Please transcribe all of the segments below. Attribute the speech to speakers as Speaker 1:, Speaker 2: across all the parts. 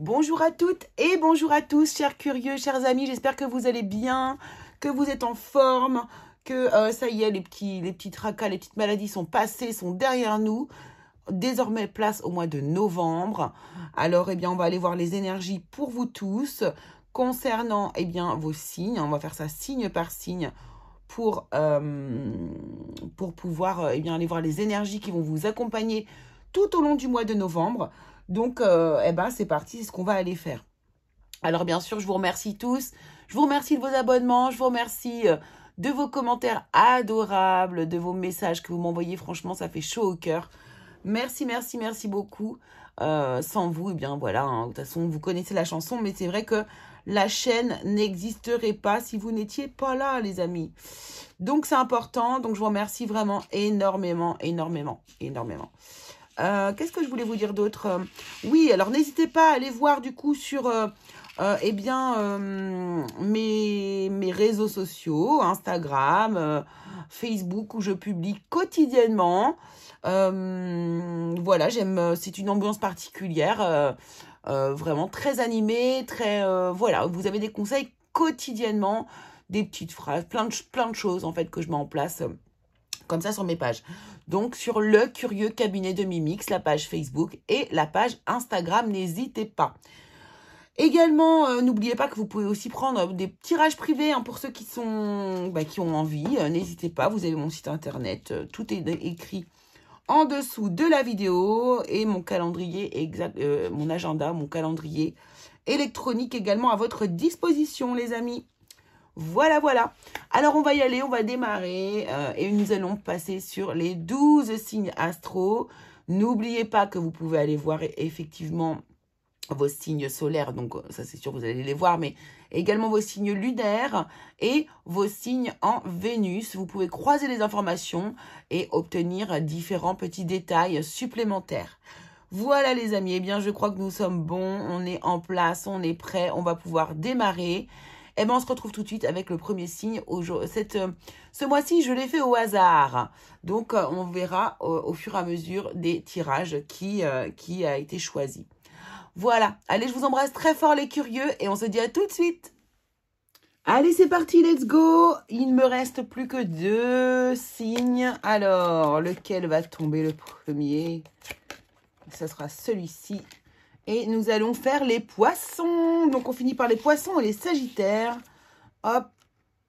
Speaker 1: Bonjour à toutes et bonjour à tous, chers curieux, chers amis. J'espère que vous allez bien, que vous êtes en forme, que ça y est, les petits tracas, les petites maladies sont passées, sont derrière nous. Désormais, place au mois de novembre. Alors, eh bien, on va aller voir les énergies pour vous tous concernant, eh bien, vos signes. On va faire ça signe par signe pour pouvoir, eh bien, aller voir les énergies qui vont vous accompagner tout au long du mois de novembre. Donc, eh ben, c'est parti, c'est ce qu'on va aller faire. Alors, bien sûr, je vous remercie tous. Je vous remercie de vos abonnements. Je vous remercie de vos commentaires adorables, de vos messages que vous m'envoyez. Franchement, ça fait chaud au cœur. Merci, merci, merci beaucoup. Sans vous, eh bien, voilà. De toute façon, vous connaissez la chanson, mais c'est vrai que la chaîne n'existerait pas si vous n'étiez pas là, les amis. Donc, c'est important. Donc, je vous remercie vraiment énormément, énormément, énormément. Qu'est-ce que je voulais vous dire d'autre? Oui, alors n'hésitez pas à aller voir du coup sur eh bien mes réseaux sociaux, Instagram, Facebook, où je publie quotidiennement. Voilà, j'aime, c'est une ambiance particulière, vraiment très animée, très voilà, vous avez des conseils quotidiennement, des petites phrases, plein de choses en fait que je mets en place. Comme ça sur mes pages. Donc sur le curieux cabinet de Mimix, la page Facebook et la page Instagram, n'hésitez pas. Également, n'oubliez pas que vous pouvez aussi prendre des tirages privés hein, pour ceux qui sont qui ont envie. N'hésitez pas, vous avez mon site internet, tout est écrit en dessous de la vidéo et mon calendrier exact, mon agenda, mon calendrier électronique également à votre disposition, les amis. Voilà, voilà. Alors, on va y aller, on va démarrer et nous allons passer sur les 12 signes astro. N'oubliez pas que vous pouvez aller voir effectivement vos signes solaires. Donc, ça, c'est sûr, vous allez les voir, mais également vos signes lunaires et vos signes en Vénus. Vous pouvez croiser les informations et obtenir différents petits détails supplémentaires. Voilà, les amis. Eh bien, je crois que nous sommes bons. On est en place, on est prêt. On va pouvoir démarrer. Eh bien, on se retrouve tout de suite avec le premier signe. Ce mois-ci, je l'ai fait au hasard. Donc, on verra au fur et à mesure des tirages qui a été choisi. Voilà. Allez, je vous embrasse très fort les curieux et on se dit à tout de suite. Allez, c'est parti, let's go. Il ne me reste plus que 2 signes. Alors, lequel va tomber le premier? Ce sera celui-ci. Et nous allons faire les poissons. Donc, on finit par les poissons et les sagittaires. Hop,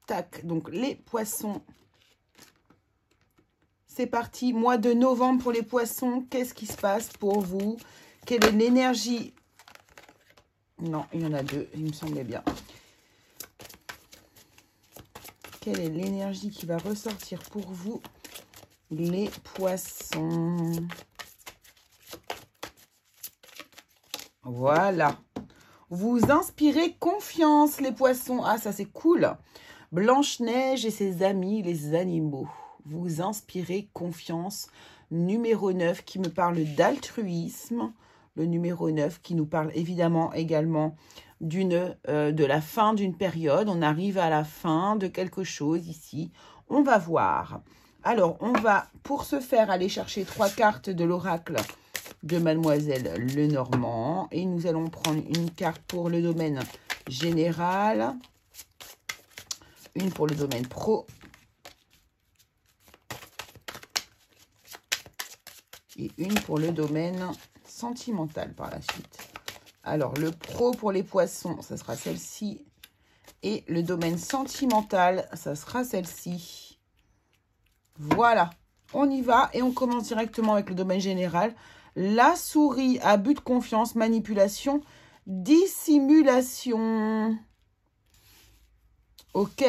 Speaker 1: tac. Donc, les poissons. C'est parti. Mois de novembre pour les poissons. Qu'est-ce qui se passe pour vous? Quelle est l'énergie? Non, il y en a 2. Il me semblait bien. Quelle est l'énergie qui va ressortir pour vous, les poissons? Voilà. Vous inspirez confiance, les poissons. Ah, ça, c'est cool. Blanche-Neige et ses amis, les animaux. Vous inspirez confiance. Numéro 9 qui me parle d'altruisme. Le numéro 9 qui nous parle évidemment également de la fin d'une période. On arrive à la fin de quelque chose ici. On va voir. Alors, on va, pour ce faire, aller chercher 3 cartes de l'oracle de Mademoiselle Lenormand. Et nous allons prendre une carte pour le domaine général. Une pour le domaine pro. Et une pour le domaine sentimental par la suite. Alors, le pro pour les poissons, ça sera celle-ci. Et le domaine sentimental, ça sera celle-ci. Voilà. On y va et on commence directement avec le domaine général. La souris, abus de confiance, manipulation, dissimulation. Ok.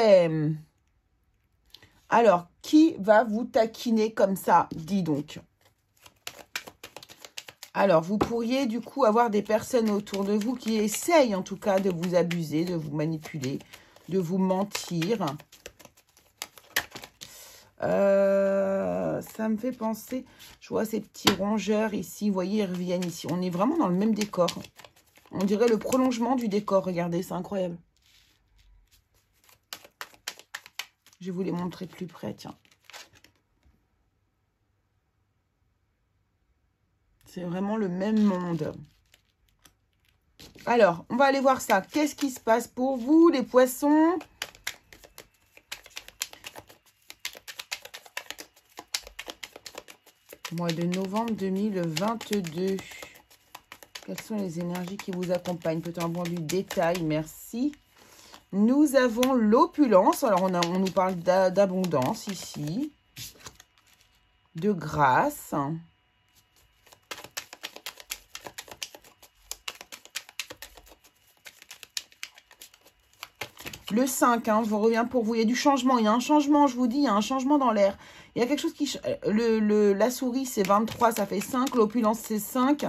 Speaker 1: Alors, qui va vous taquiner comme ça? Dis donc. Alors, vous pourriez du coup avoir des personnes autour de vous qui essayent en tout cas de vous abuser, de vous manipuler, de vous mentir. Ça me fait penser, je vois ces petits rongeurs ici, vous voyez, ils reviennent ici. On est vraiment dans le même décor. On dirait le prolongement du décor, regardez, c'est incroyable. Je vais vous les montrer plus près, tiens. C'est vraiment le même monde. Alors, on va aller voir ça. Qu'est-ce qui se passe pour vous, les poissons? Mois de novembre 2022. Quelles sont les énergies qui vous accompagnent? Peut-être un bon du détail, merci. Nous avons l'opulence. Alors, on nous parle d'abondance ici. De grâce. Le 5, hein, je reviens pour vous. Il y a du changement. Il y a un changement, je vous dis, il y a un changement dans l'air. Il y a quelque chose qui... la souris, c'est 23, ça fait 5. L'opulence, c'est 5.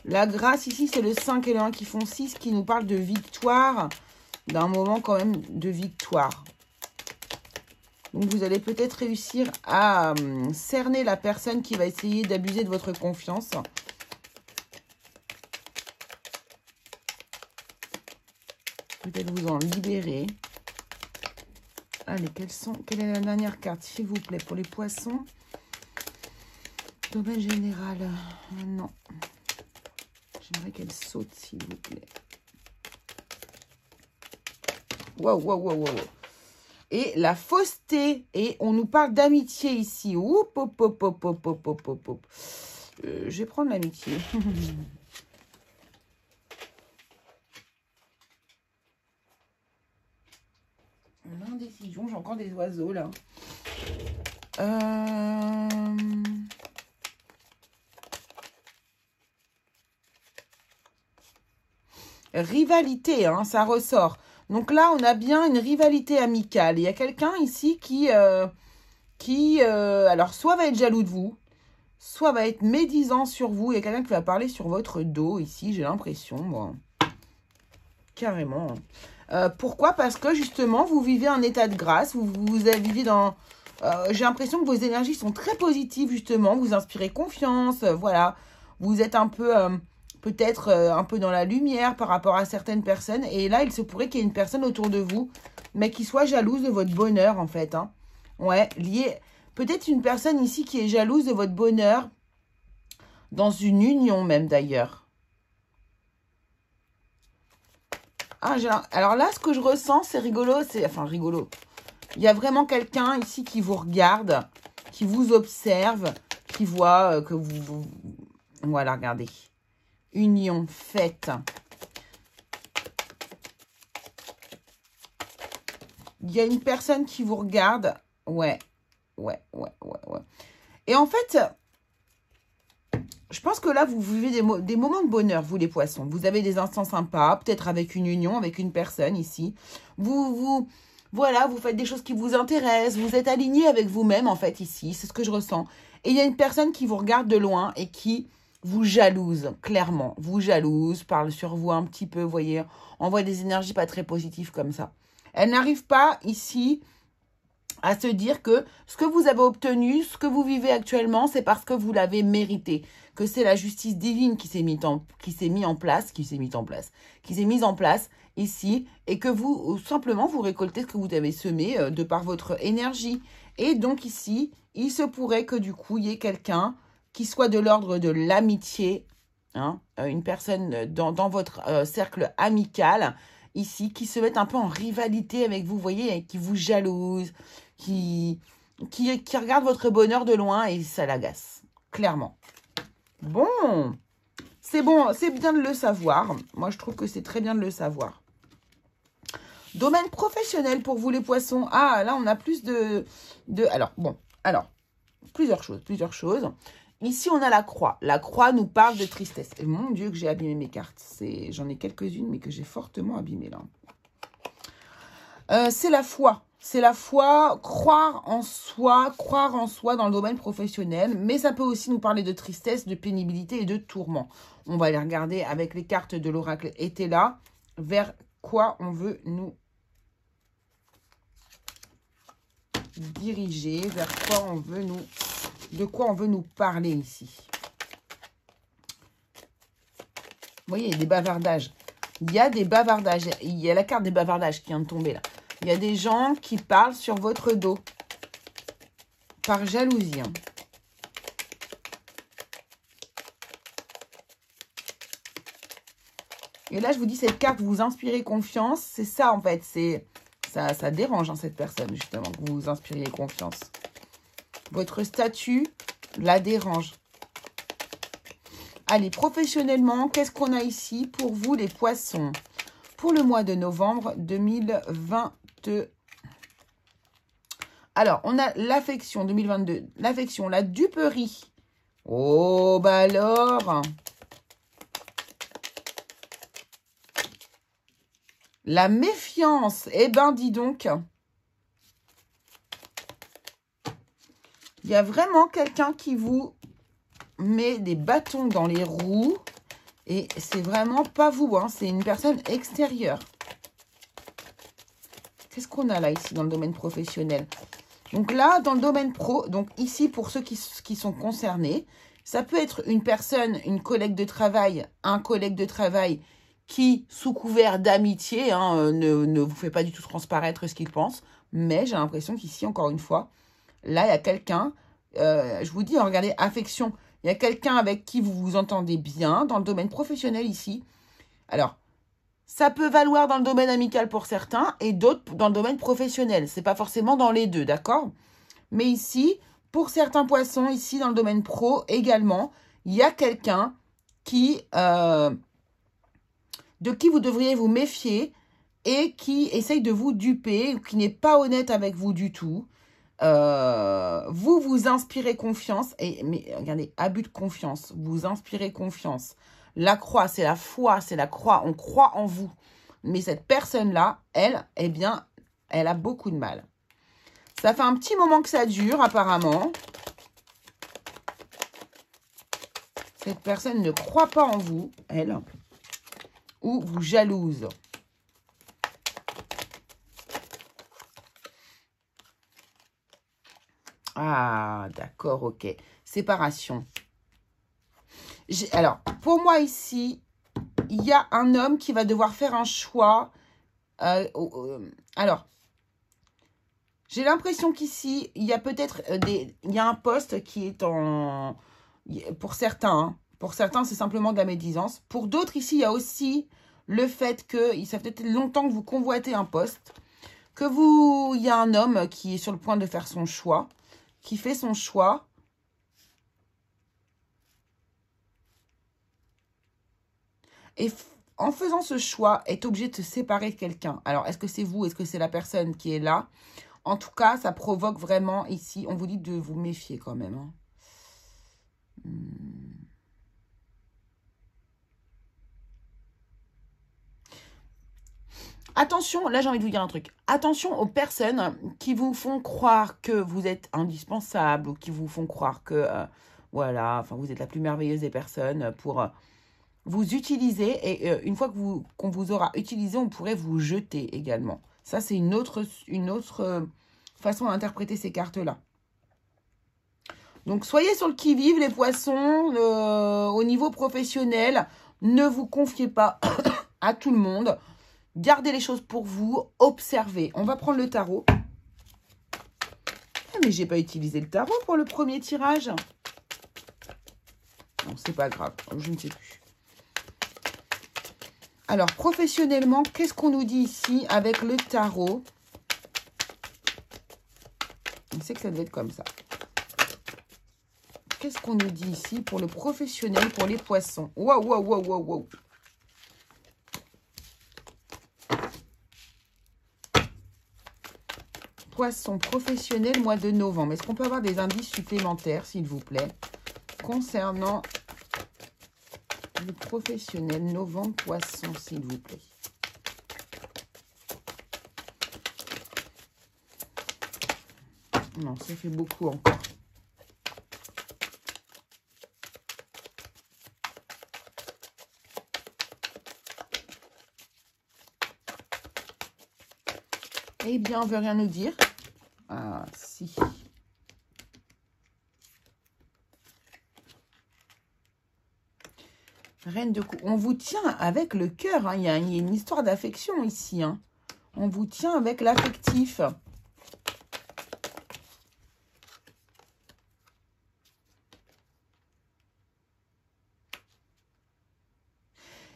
Speaker 1: La grâce, ici, c'est le 5 et le 1 qui font 6, qui nous parle de victoire. D'un moment, quand même, de victoire. Donc, vous allez peut-être réussir à cerner la personne qui va essayer d'abuser de votre confiance. Peut-être vous en libérer. Allez, quelle est la dernière carte, s'il vous plaît, pour les poissons? Domaine général. Non. J'aimerais qu'elle saute, s'il vous plaît. Waouh, waouh, waouh, waouh. Et la fausseté. Et on nous parle d'amitié ici. Oup, hop, hop, hop, hop, hop, hop, hop, hop. Je vais prendre l'amitié. L'indécision, j'ai encore des oiseaux là. Rivalité, hein, ça ressort. Donc là, on a bien une rivalité amicale. Il y a quelqu'un ici qui alors, soit va être jaloux de vous, soit va être médisant sur vous. Il y a quelqu'un qui va parler sur votre dos ici, j'ai l'impression, moi. Carrément. Pourquoi? Parce que justement, vous vivez un état de grâce. Vous vivez dans... j'ai l'impression que vos énergies sont très positives, justement. Vous inspirez confiance, voilà. Vous êtes un peu... peut-être un peu dans la lumière par rapport à certaines personnes. Et là, il se pourrait qu'il y ait une personne autour de vous, mais qui soit jalouse de votre bonheur, en fait. Hein. Ouais, lié... Peut-être une personne ici qui est jalouse de votre bonheur, dans une union même, d'ailleurs. Ah, alors là, ce que je ressens, c'est rigolo. Enfin, rigolo. Il y a vraiment quelqu'un ici qui vous regarde, qui vous observe, qui voit que vous... Voilà, regardez. Union faite. Il y a une personne qui vous regarde. Ouais. Et en fait, je pense que là, vous vivez des moments de bonheur, vous les poissons. Vous avez des instants sympas, peut-être avec une union, avec une personne ici. Voilà, vous faites des choses qui vous intéressent. Vous êtes aligné avec vous-même, en fait, ici. C'est ce que je ressens. Et il y a une personne qui vous regarde de loin et qui... vous jalouse, clairement. Vous jalouse, parle sur vous un petit peu, vous voyez, envoie des énergies pas très positives comme ça. Elle n'arrive pas ici à se dire que ce que vous avez obtenu, ce que vous vivez actuellement, c'est parce que vous l'avez mérité. Que c'est la justice divine qui s'est mise en place ici, et que vous, simplement, vous récoltez ce que vous avez semé de par votre énergie. Et donc ici, il se pourrait que du coup, il y ait quelqu'un qui soit de l'ordre de l'amitié, hein, une personne dans votre cercle amical, ici, qui se met un peu en rivalité avec vous, voyez, et qui vous jalouse, qui regarde votre bonheur de loin et ça l'agace, clairement. Bon, c'est bien de le savoir. Moi, je trouve que c'est très bien de le savoir. Domaine professionnel pour vous, les poissons. Ah, là, on a plus de... Alors, plusieurs choses. Ici, on a la croix. La croix nous parle de tristesse. Et mon Dieu, que j'ai abîmé mes cartes. J'en ai quelques-unes, mais que j'ai fortement abîmées, là. C'est la foi. C'est la foi, croire en soi dans le domaine professionnel. Mais ça peut aussi nous parler de tristesse, de pénibilité et de tourment. On va aller regarder avec les cartes de l'oracle étaient là, vers quoi on veut nous diriger, vers quoi on veut nous... De quoi on veut nous parler ici. Vous voyez, il y a des bavardages. Il y a des bavardages. Il y a la carte des bavardages qui vient de tomber là. Il y a des gens qui parlent sur votre dos. Par jalousie. Hein. Et là, je vous dis, cette carte, vous inspirez confiance. C'est ça, en fait. Ça dérange, hein, cette personne, justement, que vous inspiriez confiance. Votre statut la dérange. Allez, professionnellement, qu'est-ce qu'on a ici pour vous, les poissons? Pour le mois de novembre 2022. Alors, on a l'affection 2022. L'affection, la duperie. Oh, bah alors. La méfiance. Eh ben, dis donc. Il y a vraiment quelqu'un qui vous met des bâtons dans les roues. Et c'est vraiment pas vous, hein, c'est une personne extérieure. Qu'est-ce qu'on a là, ici, dans le domaine professionnel? Donc là, dans le domaine pro, donc ici, pour ceux qui sont concernés, ça peut être une personne, une collègue de travail, un collègue de travail qui, sous couvert d'amitié, hein, ne vous fait pas du tout transparaître ce qu'il pense. Mais j'ai l'impression qu'ici, encore une fois, là, il y a quelqu'un, je vous dis, hein, regardez, affection. Il y a quelqu'un avec qui vous vous entendez bien dans le domaine professionnel ici. Alors, ça peut valoir dans le domaine amical pour certains et d'autres dans le domaine professionnel. C'est pas forcément dans les deux, d'accord? Mais ici, pour certains poissons, ici dans le domaine pro également, il y a quelqu'un qui, de qui vous devriez vous méfier et qui essaye de vous duper ou qui n'est pas honnête avec vous du tout. Vous vous inspirez confiance. Mais regardez, abus de confiance. Vous inspirez confiance. La croix, c'est la foi, c'est la croix. On croit en vous. Mais cette personne-là, elle, eh bien, elle a beaucoup de mal. Ça fait un petit moment que ça dure, apparemment. Cette personne ne croit pas en vous, elle, ou vous jalouse. Ah, d'accord, ok. Séparation. Alors, pour moi ici, il y a un homme qui va devoir faire un choix. Alors, j'ai l'impression qu'ici, il y a peut-être il y a un poste qui est en... Pour certains, c'est simplement de la médisance. Pour d'autres, ici, il y a aussi le fait que ça fait peut-être longtemps que vous convoitez un poste, il y a un homme qui est sur le point de faire son choix, qui fait son choix. Et en faisant ce choix, est obligé de se séparer de quelqu'un. Alors, est-ce que c'est vous? Est-ce que c'est la personne qui est là? En tout cas, ça provoque vraiment ici, on vous dit de vous méfier quand même. Hein. Attention, là j'ai envie de vous dire un truc. Attention aux personnes qui vous font croire que vous êtes indispensable ou qui vous font croire que, voilà, enfin vous êtes la plus merveilleuse des personnes pour vous utiliser. Et une fois qu'on vous aura utilisé, on pourrait vous jeter également. Ça, c'est une autre façon d'interpréter ces cartes-là. Donc, soyez sur le qui-vive, les poissons, au niveau professionnel. Ne vous confiez pas à tout le monde. Gardez les choses pour vous. Observez. On va prendre le tarot. Ah, mais j'ai pas utilisé le tarot pour le premier tirage. Non, c'est pas grave. Je ne sais plus. Alors, professionnellement, qu'est-ce qu'on nous dit ici avec le tarot? On sait que ça devait être comme ça. Qu'est-ce qu'on nous dit ici pour le professionnel, pour les poissons? Waouh, waouh, waouh, waouh, waouh. Poisson professionnel, mois de novembre. Est-ce qu'on peut avoir des indices supplémentaires, s'il vous plaît, concernant le professionnel novembre poisson, s'il vous plaît? Non, ça fait beaucoup encore. Eh bien, on ne veut rien nous dire. Ah, si. Reine de coupe. On vous tient avec le cœur. Hein. Il y a une histoire d'affection ici. Hein. On vous tient avec l'affectif.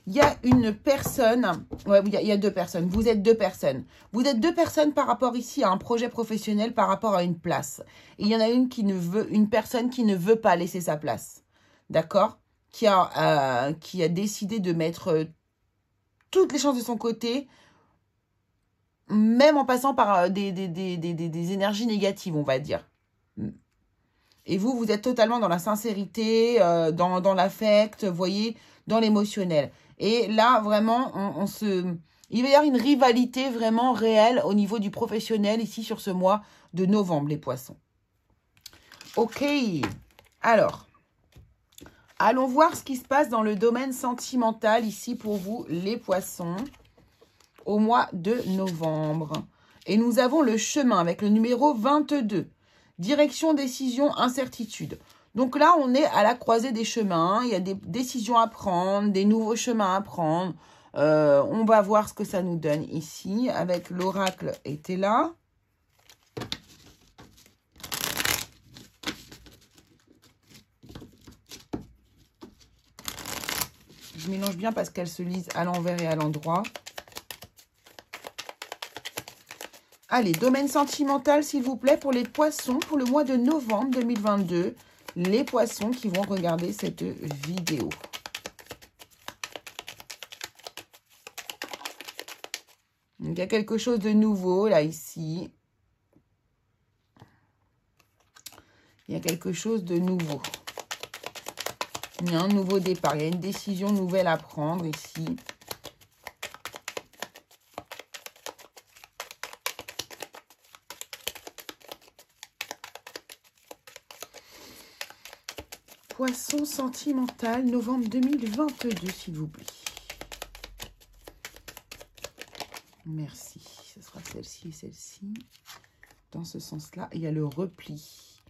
Speaker 1: Il y a une personne, ouais, il y a deux personnes, vous êtes deux personnes. Vous êtes deux personnes par rapport ici à un projet professionnel, par rapport à une place. Et il y en a une personne qui ne veut pas laisser sa place, d'accord? Qui a décidé de mettre toutes les chances de son côté, même en passant par des énergies négatives, on va dire. Et vous êtes totalement dans la sincérité, dans l'affect, vous voyez, dans l'émotionnel. Et là, vraiment, il va y avoir une rivalité vraiment réelle au niveau du professionnel ici sur ce mois de novembre, les poissons. Ok, alors, allons voir ce qui se passe dans le domaine sentimental ici pour vous, les poissons, au mois de novembre. Et nous avons le chemin avec le numéro 22. Direction, décision, incertitude. Donc là, on est à la croisée des chemins. Il y a des décisions à prendre, des nouveaux chemins à prendre. On va voir ce que ça nous donne ici avec l'oracle était là. Je mélange bien parce qu'elles se lisent à l'envers et à l'endroit. Allez, domaine sentimental, s'il vous plaît, pour les poissons, pour le mois de novembre 2022. Les poissons qui vont regarder cette vidéo. Donc, il y a quelque chose de nouveau, là, ici. Il y a quelque chose de nouveau. Il y a un nouveau départ. Il y a une décision nouvelle à prendre, ici. Poisson sentimental, novembre 2022, s'il vous plaît. Merci. Ce sera celle-ci et celle-ci. Dans ce sens-là, il y a le repli.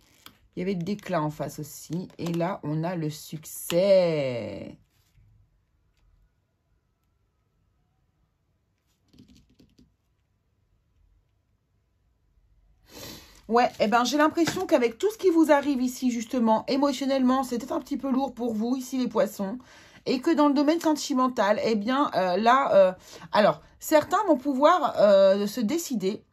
Speaker 1: Il y avait le déclin en face aussi. Et là, on a le succès. Ouais, eh ben, j'ai l'impression qu'avec tout ce qui vous arrive ici, justement, émotionnellement, c'est peut-être un petit peu lourd pour vous, ici, les poissons. Et que dans le domaine sentimental, eh bien, alors, certains vont pouvoir se décider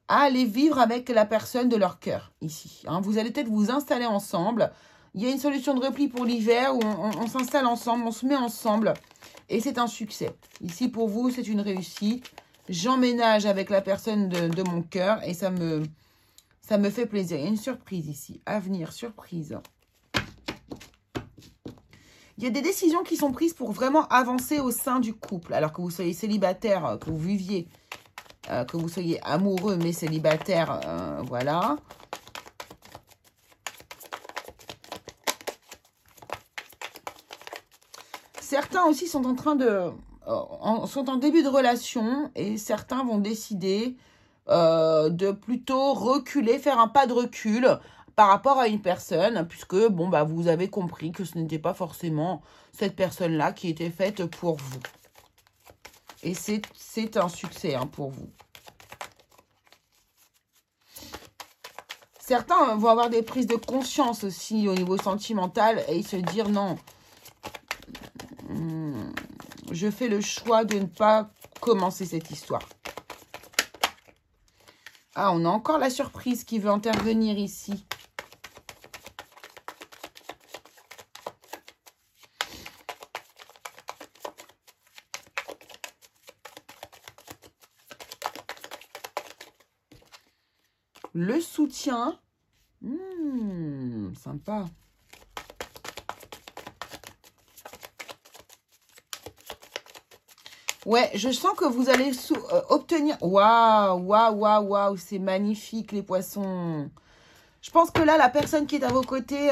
Speaker 1: à aller vivre avec la personne de leur cœur, ici. Hein. Vous allez peut-être vous installer ensemble. Il y a une solution de repli pour l'hiver où on s'installe ensemble, on se met ensemble. Et c'est un succès. Ici, pour vous, c'est une réussite. J'emménage avec la personne de mon cœur et ça me fait plaisir. Il y a une surprise ici. Avenir, surprise. Il y a des décisions qui sont prises pour vraiment avancer au sein du couple. Alors que vous soyez célibataire, que vous viviez, que vous soyez amoureux mais célibataire, voilà. Certains aussi sont en train de... sont en début de relation et certains vont décider de plutôt reculer, faire un pas de recul par rapport à une personne, puisque, bon, bah, vous avez compris que ce n'était pas forcément cette personne-là qui était faite pour vous. Et c'est un succès hein, pour vous. Certains vont avoir des prises de conscience aussi au niveau sentimental et se dire non, je fais le choix de ne pas commencer cette histoire. Ah, on a encore la surprise qui veut intervenir ici. Le soutien. Sympa. Ouais, je sens que vous allez obtenir... Waouh, waouh, waouh, waouh, c'est magnifique les poissons. Je pense que là, la personne qui est à vos côtés,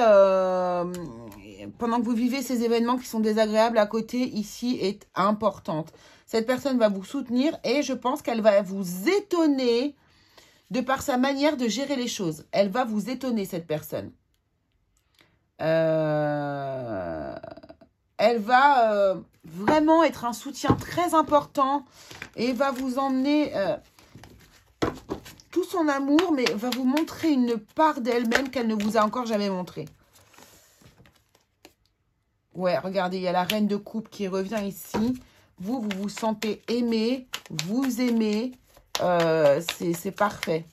Speaker 1: pendant que vous vivez ces événements qui sont désagréables à côté, ici, est importante. Cette personne va vous soutenir et je pense qu'elle va vous étonner de par sa manière de gérer les choses. Elle va vous étonner, cette personne. Elle va vraiment être un soutien très important et va vous emmener tout son amour, mais va vous montrer une part d'elle-même qu'elle ne vous a encore jamais montrée. Ouais, regardez, il y a la reine de coupe qui revient ici. Vous vous sentez aimé, vous aimez. C'est parfait.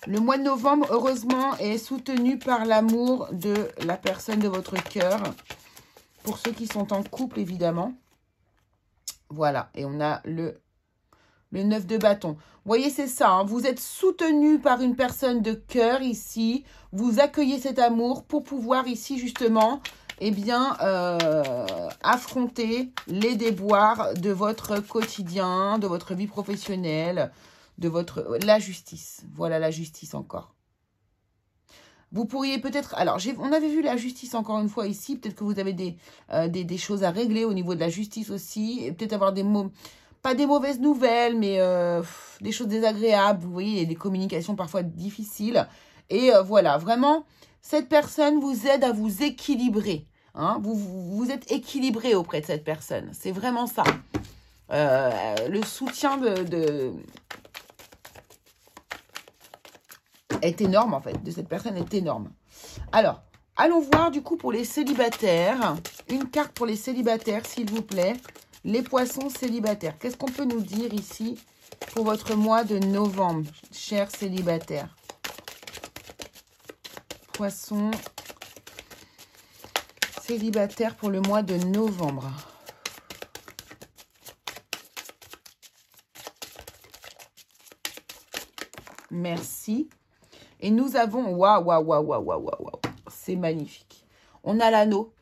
Speaker 1: Le mois de novembre, heureusement, est soutenu par l'amour de la personne de votre cœur. Pour ceux qui sont en couple, évidemment. Voilà, et on a le 9 de bâton. Vous voyez, c'est ça. Hein, vous êtes soutenu par une personne de cœur ici. Vous accueillez cet amour pour pouvoir ici, justement, eh bien, affronter les déboires de votre quotidien, de votre vie professionnelle, de la justice. Voilà, la justice encore. Vous pourriez peut-être... Alors, on avait vu la justice encore une fois ici. Peut-être que vous avez des choses à régler au niveau de la justice aussi. Et peut-être avoir des mots... Pas des mauvaises nouvelles, mais des choses désagréables. Vous voyez, il y a des communications parfois difficiles. Et voilà, vraiment, cette personne vous aide à vous équilibrer. Hein. Vous êtes équilibré auprès de cette personne. C'est vraiment ça. Le soutien est énorme, en fait. De cette personne est énorme. Alors, allons voir, du coup, pour les célibataires. Une carte pour les célibataires, s'il vous plaît. Les poissons célibataires. Qu'est-ce qu'on peut nous dire ici pour votre mois de novembre, chers célibataires? Poissons célibataires pour le mois de novembre. Merci. Et nous avons... Waouh. C'est magnifique. On a l'anneau.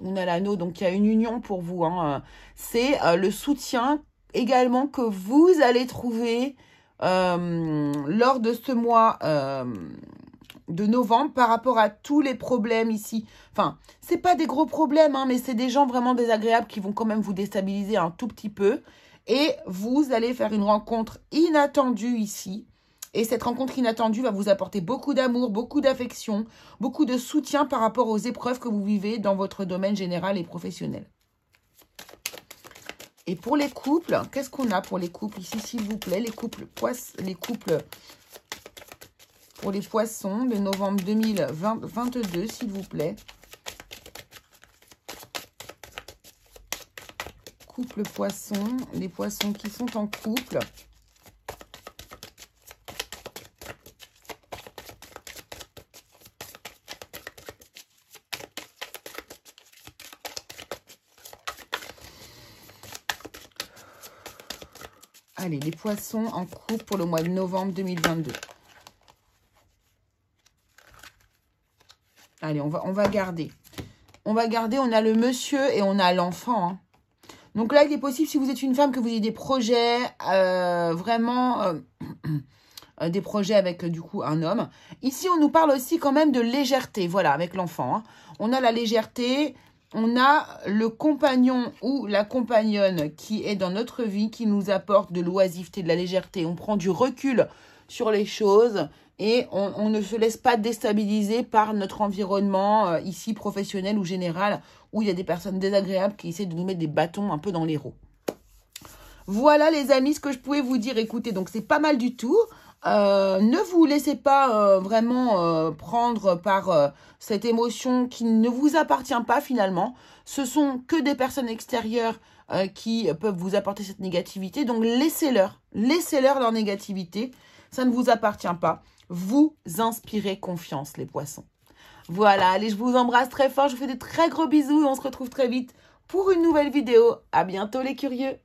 Speaker 1: On a l'anneau, donc il y a une union pour vous. Hein. C'est le soutien également que vous allez trouver lors de ce mois de novembre par rapport à tous les problèmes ici. Enfin, c'est pas des gros problèmes, hein, mais c'est des gens vraiment désagréables qui vont quand même vous déstabiliser un tout petit peu. Et vous allez faire une rencontre inattendue ici. Et cette rencontre inattendue va vous apporter beaucoup d'amour, beaucoup d'affection, beaucoup de soutien par rapport aux épreuves que vous vivez dans votre domaine général et professionnel. Et pour les couples, qu'est-ce qu'on a pour les couples ici, s'il vous plaît? Les couples pour les poissons de novembre 2022, s'il vous plaît. Couple poisson, les poissons qui sont en couple. Allez, les poissons en couple pour le mois de novembre 2022. Allez, on va garder. On va garder, on a le monsieur et on a l'enfant. Hein. Donc là, il est possible, si vous êtes une femme, que vous ayez des projets, vraiment des projets avec du coup un homme. Ici, on nous parle aussi quand même de légèreté, voilà, avec l'enfant. Hein. On a la légèreté, on a le compagnon ou la compagnonne qui est dans notre vie, qui nous apporte de l'oisiveté, de la légèreté. On prend du recul sur les choses et on ne se laisse pas déstabiliser par notre environnement ici professionnel ou général, où il y a des personnes désagréables qui essaient de nous mettre des bâtons un peu dans les roues. Voilà les amis, ce que je pouvais vous dire. Écoutez, donc c'est pas mal du tout. Ne vous laissez pas vraiment prendre par cette émotion qui ne vous appartient pas finalement. Ce sont que des personnes extérieures qui peuvent vous apporter cette négativité. Donc laissez-leur leur négativité. Ça ne vous appartient pas. Vous inspirez confiance, les poissons. Voilà, allez, je vous embrasse très fort. Je vous fais des très gros bisous et on se retrouve très vite pour une nouvelle vidéo. À bientôt les curieux.